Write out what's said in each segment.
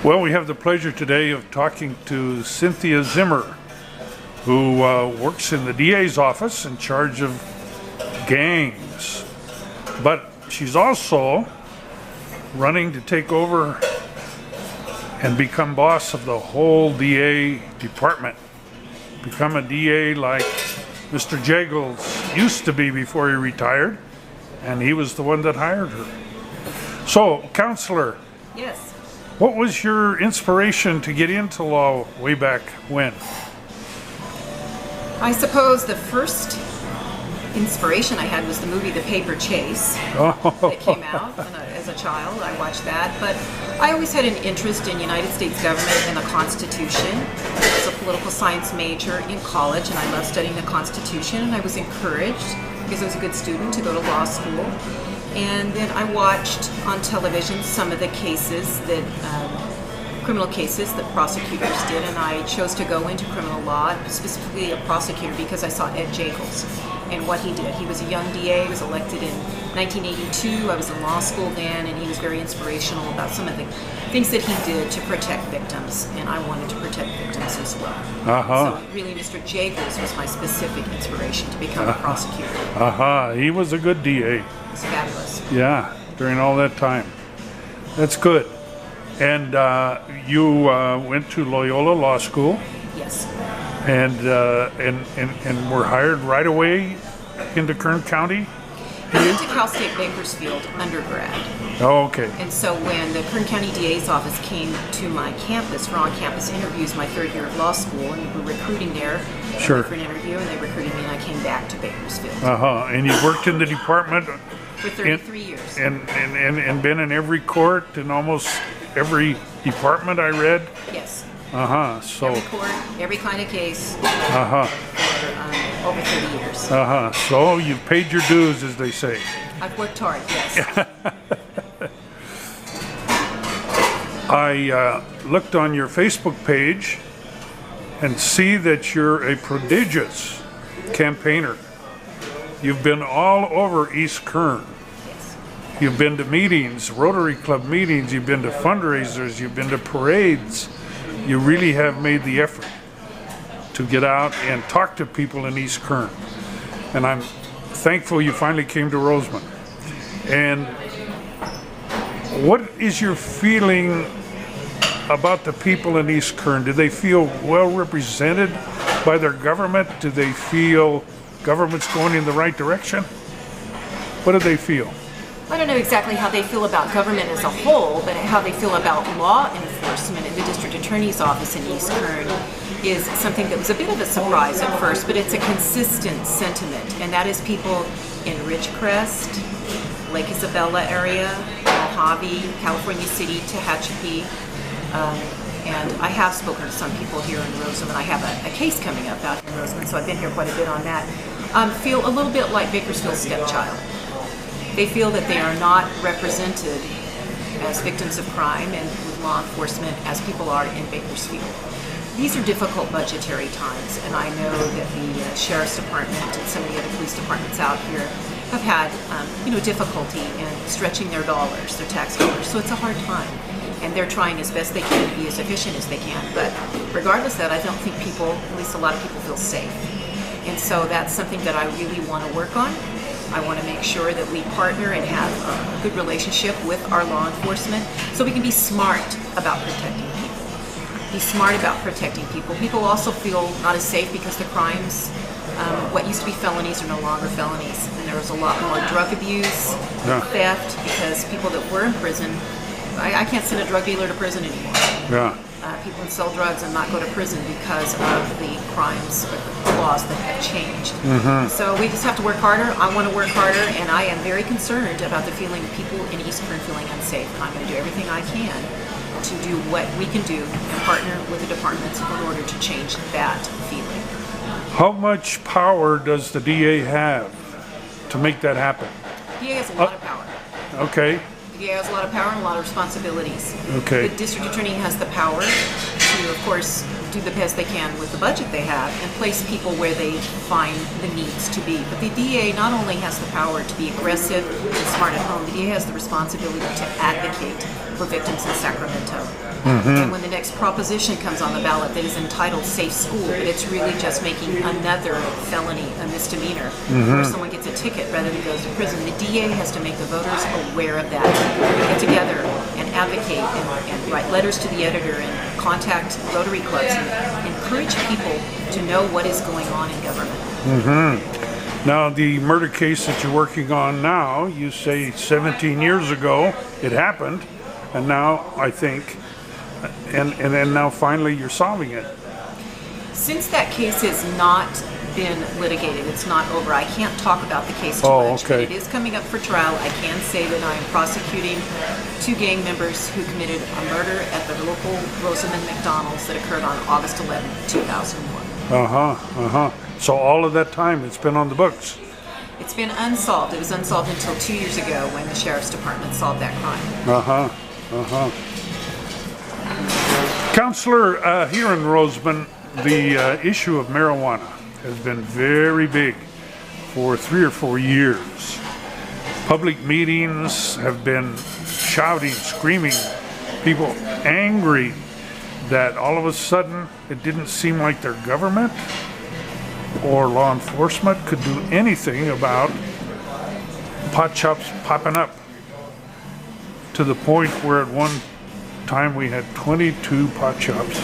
Well, we have the pleasure today of talking to Cynthia Zimmer, who works in the DA's office in charge of gangs. But she's also running to take over and become boss of the whole DA department. Become a DA like Mr. Jagels used to be before he retired, and he was the one that hired her. So, Counselor. Yes. What was your inspiration to get into law way back when? I suppose the first inspiration I had was the movie The Paper Chase that came out as a child. I watched that, but I always had an interest in United States government and the Constitution. I was a political science major in college, and I loved studying the Constitution, and I was encouraged, because I was a good student, to go to law school. And then I watched on television some of the cases that, criminal cases that prosecutors did, and I chose to go into criminal law, specifically a prosecutor, because I saw Ed Jagels and what he did. He was a young DA, he was elected in 1982, I was in law school then, and he was very inspirational about some of the things that he did to protect victims, and I wanted to protect victims as well. So really Mr. Jagels was my specific inspiration to become a prosecutor. He was a good DA. It's fabulous. Yeah, during all that time. That's good. And you went to Loyola Law School. Yes. And were hired right away into Kern County? I went to Cal State Bakersfield undergrad. Oh, okay. And so when the Kern County DA's office came to my campus for on-campus interviews my third year of law school, and we were recruiting there Sure. for an interview, and they recruited me, and I came back to Bakersfield. And you worked in the department For 33 years. and been in every court and almost every department, I read? Yes. So Every court, every kind of case, uh-huh. for over 30 years. So you've paid your dues, as they say. I've worked hard, yes. I looked on your Facebook page and see that you're a prodigious campaigner. You've been all over East Kern. Yes. You've been to meetings, Rotary Club meetings, you've been to fundraisers, you've been to parades. You really have made the effort to get out and talk to people in East Kern. And I'm thankful you finally came to Rosamond. And what is your feeling about the people in East Kern? Do they feel well represented by their government? Do they feel government's going in the right direction? What do they feel? I don't know exactly how they feel about government as a whole, but how they feel about law enforcement in the District Attorney's office in East Kern is something that was a bit of a surprise at first, but it's a consistent sentiment, and that is people in Ridgecrest, Lake Isabella area, Mojave, California City, Tehachapi, and I have spoken to some people here in Rosamond. I have a case coming up out in Rosamond, so I've been here quite a bit on that. Feel a little bit like Bakersfield's stepchild. They feel that they are not represented as victims of crime and with law enforcement as people are in Bakersfield. These are difficult budgetary times, and I know that the Sheriff's Department and some of the other police departments out here have had difficulty in stretching their dollars, their tax dollars, so it's a hard time. And they're trying as best they can to be as efficient as they can. But regardless of that, I don't think people, at least a lot of people, feel safe. And so that's something that I really want to work on. I want to make sure that we partner and have a good relationship with our law enforcement so we can be smart about protecting people. Be smart about protecting people. People also feel not as safe because the crimes, what used to be felonies are no longer felonies. And there's a lot more drug abuse, theft, because people that were in prison, I can't send a drug dealer to prison anymore. People can sell drugs and not go to prison because of the crimes or the laws that have changed. So we just have to work harder. I want to work harder, and I am very concerned about the feeling of people in East Kern feeling unsafe. And I'm going to do everything I can to do what we can do and partner with the departments in order to change that feeling. How much power does the DA have to make that happen? The DA has a lot of power. Okay. The DA has a lot of power and a lot of responsibilities. Okay. The district attorney has the power to, of course, do the best they can with the budget they have and place people where they find the needs to be. But the DA not only has the power to be aggressive and smart at home, the DA has the responsibility to advocate for victims in Sacramento. And when the next proposition comes on the ballot that is entitled Safe School, but it's really just making another felony a misdemeanor, where someone gets a ticket rather than goes to prison, the DA has to make the voters aware of that, get together and advocate and write letters to the editor and contact Rotary clubs and encourage people to know what is going on in government. Now, the murder case that you're working on now, you say 17 years ago it happened, and now I think, and then now finally you're solving it. Since that case has not been litigated, it's not over. I can't talk about the case too much, but it is coming up for trial. I can say that I am prosecuting 2 gang members who committed a murder at the local Rosamond McDonald's that occurred on August 11, 2001. So all of that time it's been on the books. It's been unsolved. It was unsolved until 2 years ago when the Sheriff's Department solved that crime. Counselor, here in Rosamond, the issue of marijuana has been very big for 3 or 4 years. Public meetings have been shouting, screaming, people angry that all of a sudden it didn't seem like their government or law enforcement could do anything about pot shops popping up, to the point where at one time we had 22 pot shops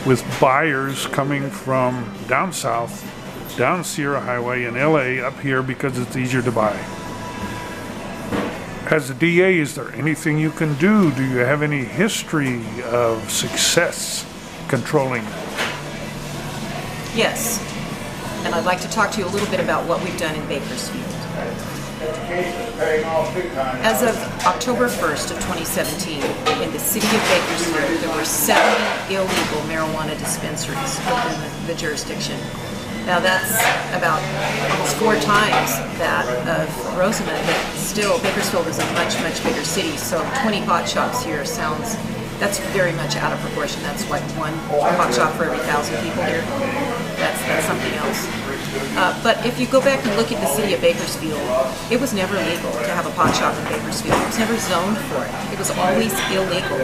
with buyers coming from down south, down Sierra Highway in LA up here because it's easier to buy. As a DA, is there anything you can do? Do you have any history of success controlling? Yes, and I'd like to talk to you a little bit about what we've done in Bakersfield. As of October 1st of 2017, in the city of Bakersfield, there were 70 illegal marijuana dispensaries within the jurisdiction. Now that's about almost 4 times that of Rosamond, but still Bakersfield is a much, much bigger city, so 20 pot shops here sounds, that's very much out of proportion. That's like 1 pot shop for every 1,000 people here. That's something else. But if you go back and look at the city of Bakersfield, it was never legal to have a pot shop in Bakersfield. It was never zoned for it. It was always illegal.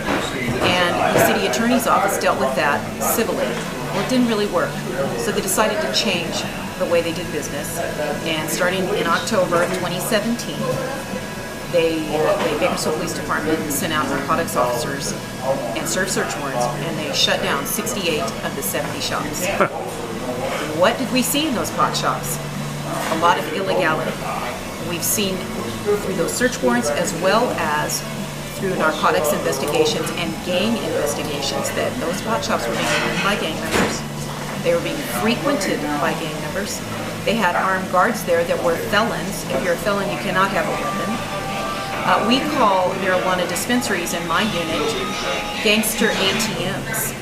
And the city attorney's office dealt with that civilly. Well, it didn't really work. So they decided to change the way they did business. And starting in October of 2017, the Bakersfield Police Department sent out narcotics officers and served search warrants, and they shut down 68 of the 70 shops. What did we see in those pot shops? A lot of illegality. We've seen through those search warrants, as well as through narcotics investigations and gang investigations, that those pot shops were being run by gang members. They were being frequented by gang members. They had armed guards there that were felons. If you're a felon, you cannot have a weapon. We call marijuana dispensaries in my unit gangster ATMs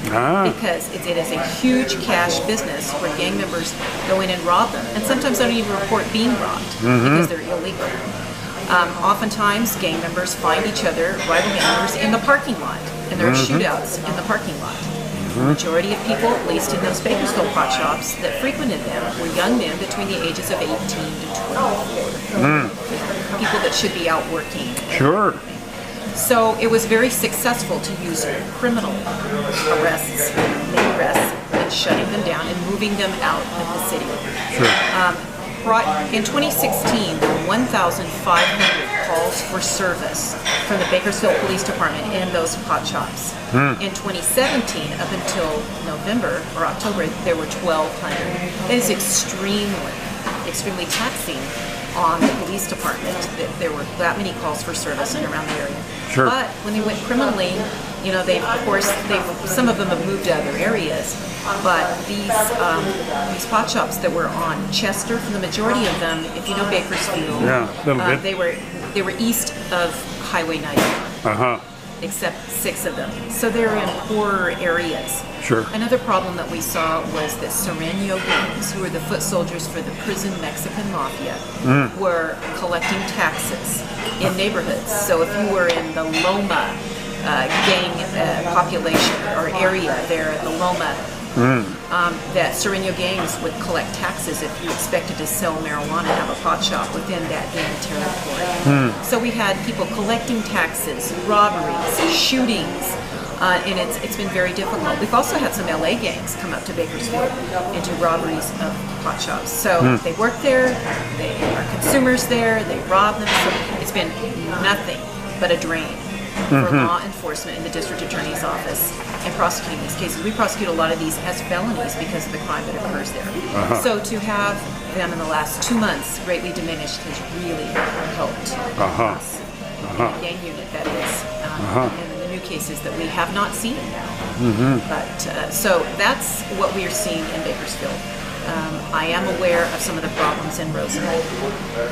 because it is a huge cash business where gang members go in and rob them, and sometimes they don't even report being robbed because they're illegal. Oftentimes, gang members find each other, rival gang members, in the parking lot, and there are shootouts in the parking lot. The majority of people, at least in those Bakersfield pot shops that frequented them, were young men between the ages of 18 to 12. People that should be out working. Sure. So it was very successful to use criminal arrests, and shutting them down and moving them out of the city. Sure. In 2016, there were 1,500 calls for service from the Bakersfield Police Department in those pot shops. In 2017, up until November or October, there were 1,200. That is extremely taxing on the police department that there were that many calls for service in around the area. Sure. But when they went criminally, you know, some of them have moved to other areas. But these pot shops that were on Chester, for the majority of them, if you know Bakersfield, they were east of Highway 91. Except 6 of them. So they were in poorer areas. Sure. Another problem that we saw was that Sereno gangs, who were the foot soldiers for the prison Mexican mafia, were collecting taxes in neighborhoods. So if you were in the Loma gang population or area there, the Loma that Sereno gangs would collect taxes if you expected to sell marijuana and have a pot shop within that gang territory. So we had people collecting taxes, robberies, shootings, and it's been very difficult. We've also had some LA gangs come up to Bakersfield and do robberies of pot shops. So they work there, they are consumers there, they rob them. So it's been nothing but a drain for law enforcement in the district attorney's office and prosecuting these cases. We prosecute a lot of these as felonies because of the crime that occurs there. So to have them in the last 2 months greatly diminished has really helped us. Gang unit, that is, and in the new cases that we have not seen now. But so that's what we are seeing in Bakersfield. I am aware of some of the problems in Rosamond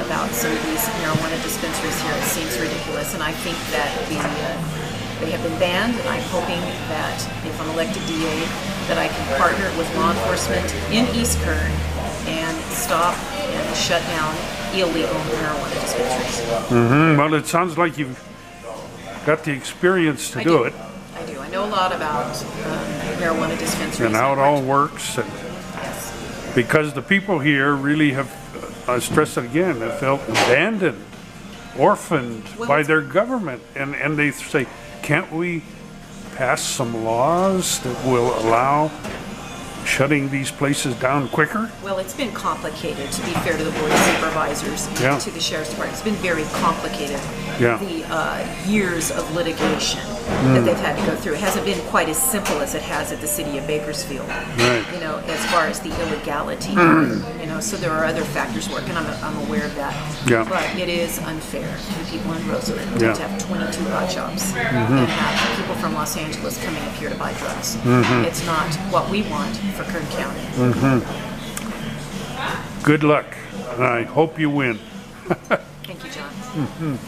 about some of these marijuana dispensaries here. It seems ridiculous, and I think that they have been banned, and I'm hoping that if I'm elected DA, that I can partner with law enforcement in East Kern and stop and shut down illegal marijuana dispensaries. Well, it sounds like you've got the experience to do it. I do. I know a lot about marijuana dispensaries. And how it all works. And because the people here really have, I stress it again, have felt abandoned, orphaned by their government. And they say, can't we pass some laws that will allow shutting these places down quicker? Well, it's been complicated, to be fair to the Board of Supervisors and to the Sheriff's Department. It's been very complicated, the years of litigation that they've had to go through. It hasn't been quite as simple as it has at the city of Bakersfield, you know, as far as the illegality, you know, so there are other factors working. I'm aware of that. But it is unfair to the people in Rosamond to have 22 hot shops and have people from Los Angeles coming up here to buy drugs. It's not what we want for Kern County. Good luck, and I hope you win. Thank you, John.